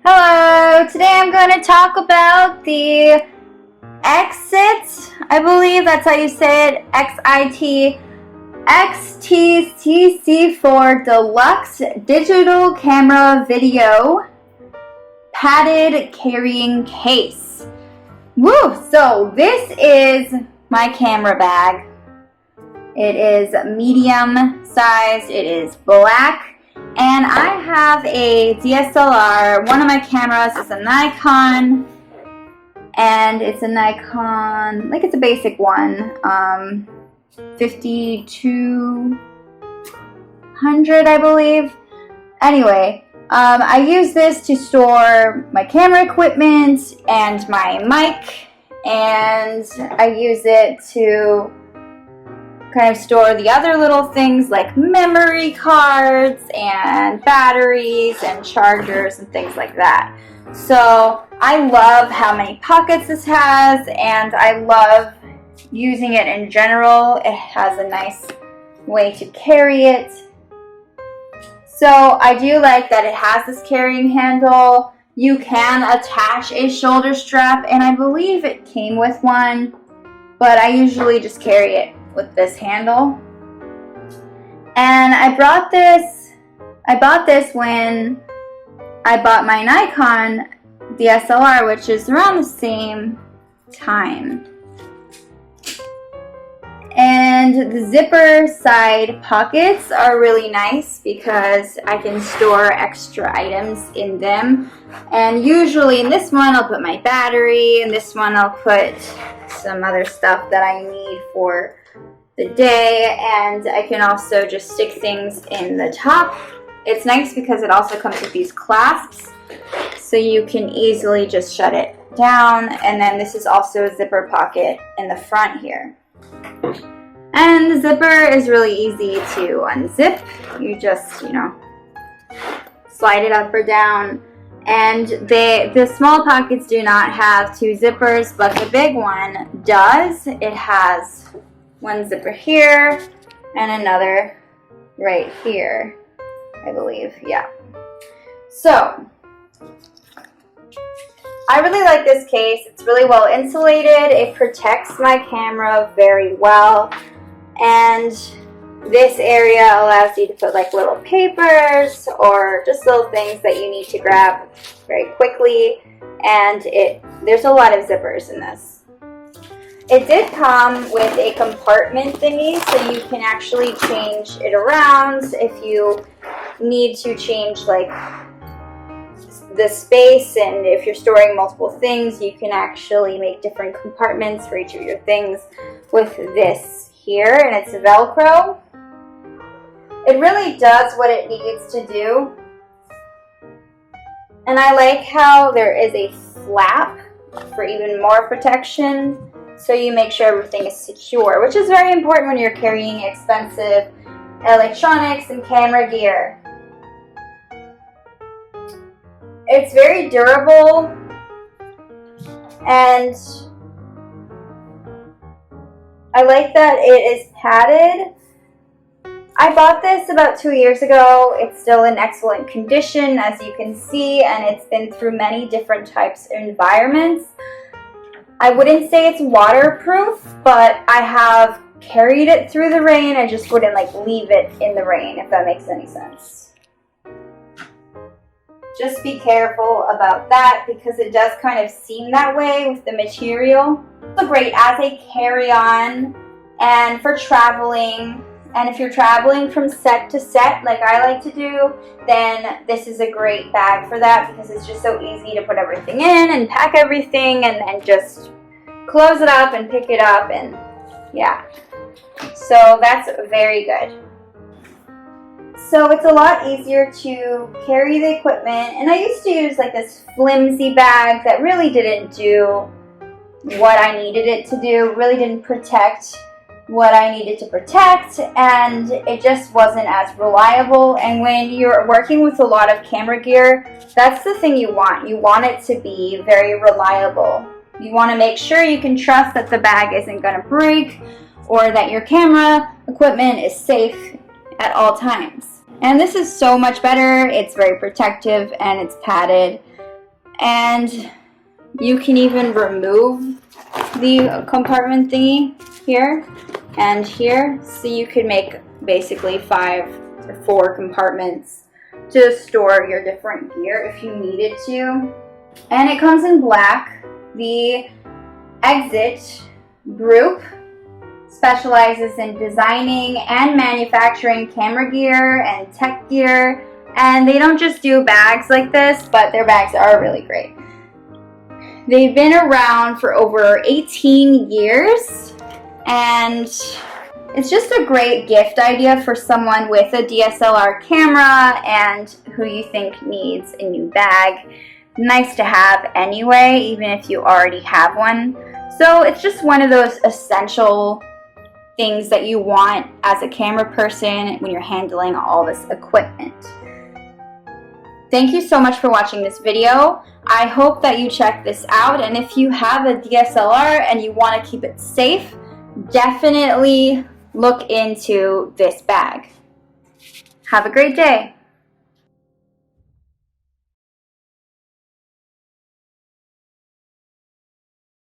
Hello! Today I'm going to talk about the Xit, I believe that's how you say it, Xit XTCC4 Deluxe Digital Camera Video Padded Carrying Case. Woo! So this is my camera bag. It is medium sized, it is black. And I have a DSLR. One of my cameras is a Nikon, and it's a Nikon, like it's a basic one, 5200, I believe. Anyway, I use this to store my camera equipment and my mic, and I use it to kind of store the other little things like memory cards and batteries and chargers and things like that. So I love how many pockets this has, and I love using it in general. It has a nice way to carry it. So I do like that it has this carrying handle. You can attach a shoulder strap, and I believe it came with one, but I usually just carry it with this handle. And I bought this when I bought my Nikon DSLR, which is around the same time. And the zipper side pockets are really nice because I can store extra items in them. And usually in this one I'll put my battery, and this one I'll put some other stuff that I need for the day, and I can also just stick things in the top. It's nice because it also comes with these clasps, so you can easily just shut it down. And then this is also a zipper pocket in the front here. And the zipper is really easy to unzip. You just, slide it up or down. And the small pockets do not have two zippers, but the big one does. It has one zipper here and another right here, I believe. Yeah. So I really like this case. It's really well insulated. It protects my camera very well. And this area allows you to put like little papers or just little things that you need to grab very quickly. And there's a lot of zippers in this. It did come with a compartment thingy, so you can actually change it around if you need to change like the space, and if you're storing multiple things, you can actually make different compartments for each of your things with this here, and it's Velcro. It really does what it needs to do. And I like how there is a flap for even more protection, so you make sure everything is secure, which is very important when you're carrying expensive electronics and camera gear. It's very durable, and I like that it is padded. I bought this about 2 years ago. It's still in excellent condition, as you can see, and it's been through many different types of environments. I wouldn't say it's waterproof, but I have carried it through the rain. I just wouldn't leave it in the rain, if that makes any sense. Just be careful about that because it does kind of seem that way with the material. It's great as a carry-on and for traveling. And if you're traveling from set to set, like I like to do, then this is a great bag for that because it's just so easy to put everything in and pack everything and then just close it up and pick it up, and yeah. So that's very good. So it's a lot easier to carry the equipment, and I used to use like this flimsy bag that really didn't do what I needed it to do, really didn't protect what I needed to protect, and it just wasn't as reliable. And when you're working with a lot of camera gear, that's the thing you want. You want it to be very reliable. You want to make sure you can trust that the bag isn't going to break or that your camera equipment is safe at all times. And this is so much better. It's very protective and it's padded. And you can even remove the compartment thingy here and here, so you could make basically 5 or 4 compartments to store your different gear if you needed to. And it comes in black. The Xit group specializes in designing and manufacturing camera gear and tech gear, and they don't just do bags like this, but their bags are really great. They've been around for over 18 years, and it's just a great gift idea for someone with a DSLR camera and who you think needs a new bag. Nice to have anyway, even if you already have one. So it's just one of those essential things that you want as a camera person when you're handling all this equipment. Thank you so much for watching this video. I hope that you check this out, and if you have a DSLR and you want to keep it safe, definitely look into this bag. Have a great day.